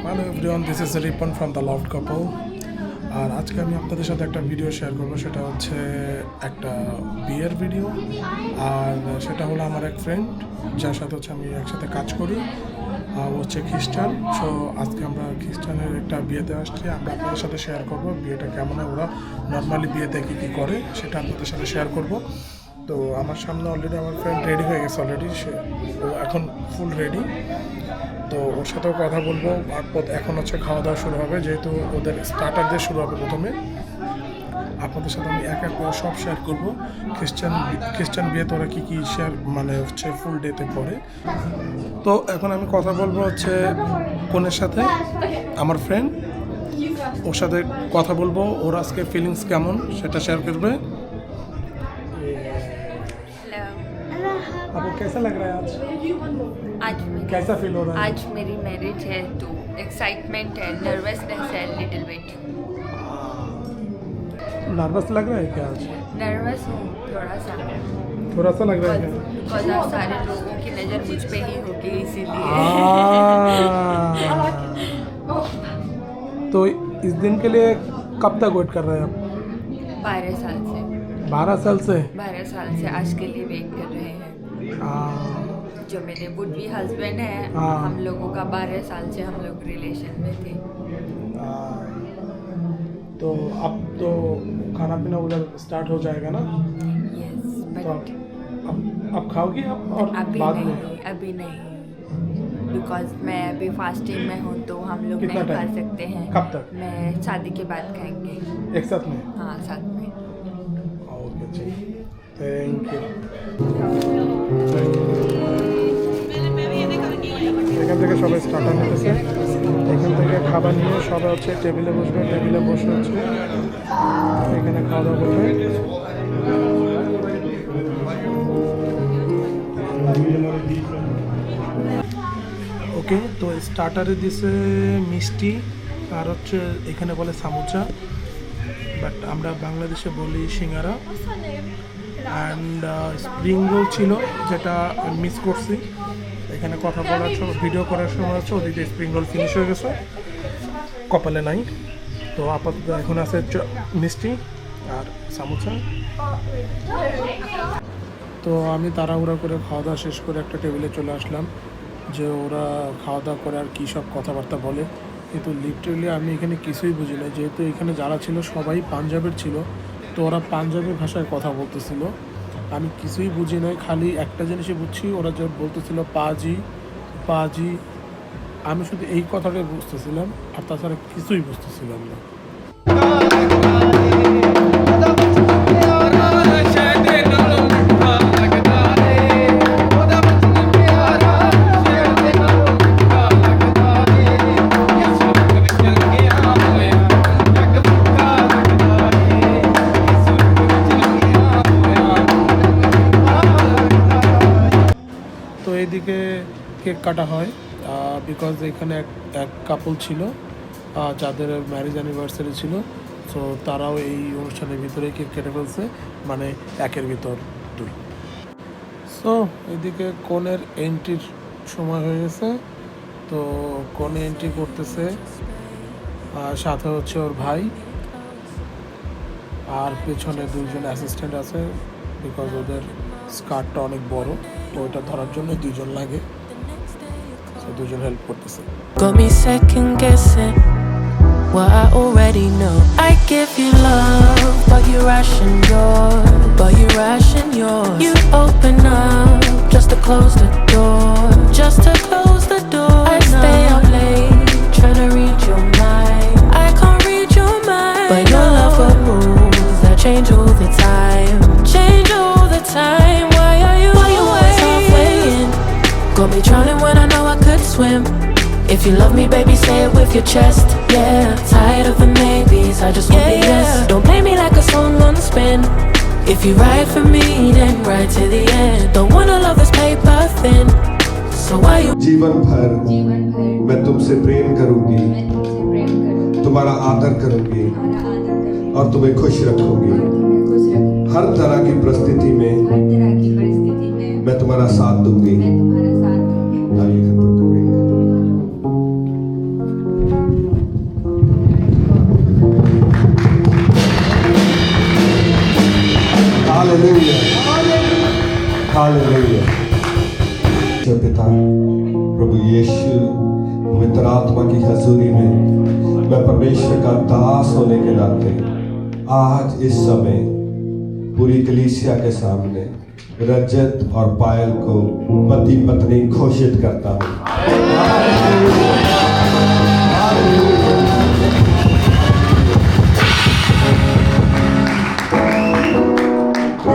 Hello everyone, this is Ripon from the loved couple. আর আজকে আমি আপনাদের সাথে একটা ভিডিও শেয়ার করবো, সেটা হচ্ছে একটা বিয়ের ভিডিও। আর সেটা হলো আমার এক ফ্রেন্ড, যার সাথে হচ্ছে আমি একসাথে কাজ করি। ও হচ্ছে খ্রিস্টান। সো আজকে আমরা খ্রিস্টানের একটা বিয়েতে আসছি। আমরা আপনাদের সাথে শেয়ার করবো বিয়েটা কেমন হয়, ওরা নর্মালি বিয়েতে কী কী করে সেটা আপনাদের সাথে শেয়ার করব। তো আমার সামনে অলরেডি আমার ফ্রেন্ড রেডি হয়ে গেছে অলরেডি, ও এখন ফুল রেডি। তো ওর সাথেও কথা বলবো। আর এখন হচ্ছে খাওয়া দাওয়া শুরু হবে, যেহেতু ওদের স্টার্টার দিয়ে শুরু হবে প্রথমে। আপনাদের সাথে আমি এক এক করে সব শেয়ার করবো। খ্রিস্টান বিয়েতে ওরা কী কী শেয়ার মানে হচ্ছে ফুল ডেতে করে। তো এখন আমি কথা বলবো হচ্ছে কনের সাথে, আমার ফ্রেন্ড, ওর সাথে কথা বলবো। ওর আজকে ফিলিংস কেমন সেটা শেয়ার করবে। आपको कैसा लग रहा है आज कैसा फील हो रहा है? आज मेरी मैरिज है तो एक्साइटमेंट है, नर्वसनेस है लिटिल बिट। नर्वस लग रहा है क्या आज? नर्वस हूँ थोड़ा सा लग रहा है क्या? बिकॉज आज सारे लोगों की नज़र मुझ पे ही होगी इसीलिए। तो इस दिन के लिए कब तक वेट कर रहे हैं आप? 12 साल से 12 साल से 12 साल से आज के लिए वेट कर रहे हैं। जो मेरे वुड बी हस्बैंड है, हम लोगों का 12 साल से हम लोग रिलेशन में थे। तो अब तो खाना पीना उधर स्टार्ट हो जाएगा ना? यस तो बट अब खाओगी आप और बाद में? अभी नहीं बिकॉज मैं अभी फास्टिंग में हूँ तो हम लोग कितना नहीं खा टाइम? सकते हैं। कब तक? मैं शादी के बाद खाएंगे। एक साथ में? हाँ साथ में। ओके चलिए, थैंक यू। এখান থেকে সবাই স্টার্টার নিতেছে, এখান থেকে খাবার নিয়ে সবাই হচ্ছে টেবিলে বসবে। টেবিলে বসে হচ্ছে এখানে খাওয়া দাওয়া করবে। ওকে, তো স্টার্টারে দিছে মিষ্টি আর হচ্ছে এখানে বলে সামোসা, বাট আমরা বাংলাদেশে বলি সিঙ্গারা। অ্যান্ড স্প্রিং রোল ছিল, যেটা মিস করছি। এখানে কথা বলার সময়, ভিডিও করার সময় হচ্ছে ওদিকে স্প্রিং রোল ফিনিশ হয়ে গেছে, কপালে নাই। তো আপাতত এখন আছে মিষ্টি আর সামোসা। তো আমি তাড়াহুড়া করে খাওয়া দাওয়া শেষ করে একটা টেবিলে চলে আসলাম, যে ওরা খাওয়া দাওয়া করে আর কী সব কথাবার্তা বলে। কিন্তু লিটারেলি আমি এখানে কিছুই বুঝি না, যেহেতু এখানে যারা ছিল সবাই পাঞ্জাবের ছিল। তো ওরা পাঞ্জাবি ভাষায় কথা বলতেছিল, আমি কিছুই বুঝি নাই। খালি একটা জিনিসই বুঝছি, ওরা যে বলতেছিল পাজি পাজি, আমি শুধু এই কথাটাই বুঝতেছিলাম, আর তাছাড়া কিছুই বুঝতেছিলাম না। তো এইদিকে কেক কাটা হয়, বিকজ এখানে এক কাপল ছিল যাদের ম্যারেজ অ্যানিভার্সারি ছিল। সো তারাও এই অনুষ্ঠানের ভিতরে কেক কেটে ফেলছে, মানে একের ভিতর দুই। সো এদিকে কনের এন্ট্রির সময় হয়ে গেছে। তো কনে এন্ট্রি করতেছে, সাথে হচ্ছে ওর ভাই, আর পেছনে দুইজন অ্যাসিস্ট্যান্ট আছে, বিকজ ওদের স্কার্টটা অনেক বড়, তো ওটা ধরার জন্য দুইজন লাগে। তো দুজন হেল্প করতেছে। Got me second guessing what I already know. I give you love, but you ration yours. You open up just to close the door, I stay up late trying to read your mind. I can't read your mind, but your love for moves that change all the time. Why are you always halfway in? Got me drowning when I know I could swim. If you love me, baby, say it with your chest. Yeah, tired of the maybes, I just want the yes. Don't play me like a song on spin. If you ride for me, then ride to the end. Don't wanna love this paper thin. So why you? जीवन भर मैं तुमसे प्रेम करूंगी, तुम्हारा आदर करूंगी और तुम्हें खुश रखूंगी। हर तरह की परिस्थिति में मैं तुम्हारा साथ दूंगी। हालेलुया। पिता प्रभु यीशु पवित्र आत्मा की हजूरी में मैं परमेश्वर का दास होने के नाते आज इस समय पूरी कलीसिया के सामने रजत और पायल को पति पत्नी घोषित करता हूँ।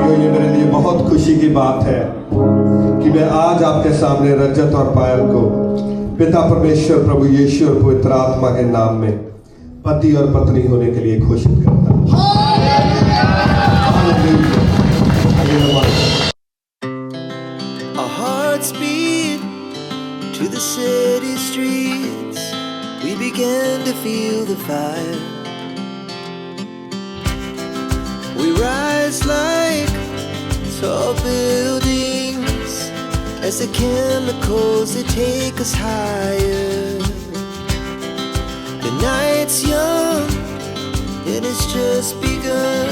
ये मेरे लिए बहुत खुशी की बात है कि मैं आज आपके सामने रजत और पायल को पिता परमेश्वर प्रभु यीशु और पवित्र आत्मा के नाम में पति और पत्नी होने के लिए घोषित करता हूँ। Our hearts beat to the city streets. We began to feel the fire. We rise like tall buildings as the chemicals they take us higher. The night's young and it's just begun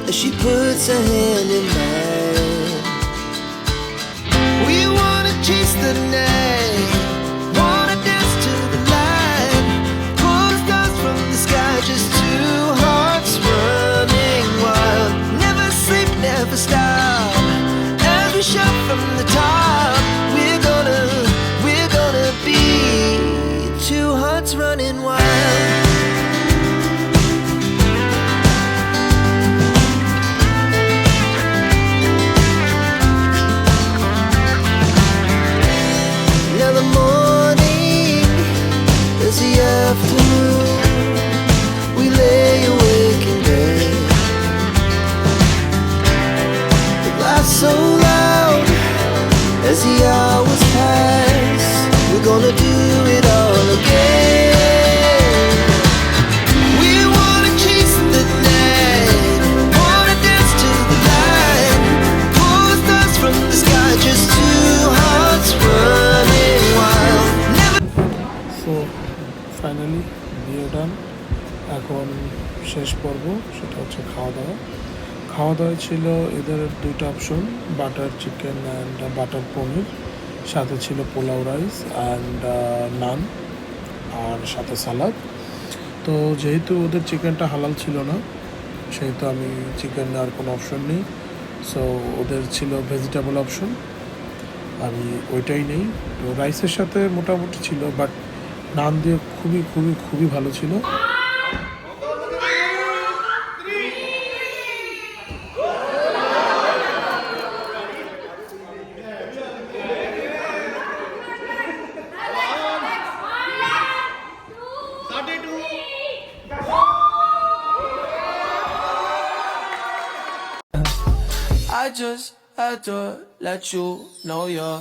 as she puts her hand in mine. We wanna chase the night, wanna dance to the light, pull the stars from the sky, just two hearts running wild. Never sleep, never stop, as we shout from the top. We're gonna be two hearts running wild. Now the morning is the afternoon. We lay awake in bed. The laughs so loud as the hours pass. We're gonna do it all again. We wanna chase the night, wanna dance to the light, pull the stars from the sky, just two hearts running wild. Never so finally বিয়ে ডান। এখন শেষ পর্ব, সেটা হচ্ছে খাওয়া দাওয়া। খাওয়া দাওয়া ছিল এদের দুইটা option, butter chicken and butter paneer, সাথে ছিল পোলাও রাইস অ্যান্ড নান, আর সাথে সালাদ। তো যেহেতু ওদের চিকেনটা হালাল ছিল না, সেহেতু আমি চিকেন নেওয়ার কোনো অপশন নেই। সো ওদের ছিল ভেজিটেবল অপশন, আমি ওইটাই নেই। তো রাইসের সাথে মোটামুটি ছিল, বাট নান দিয়ে খুবই খুবই খুবই ভালো ছিল। I just had to let you know you're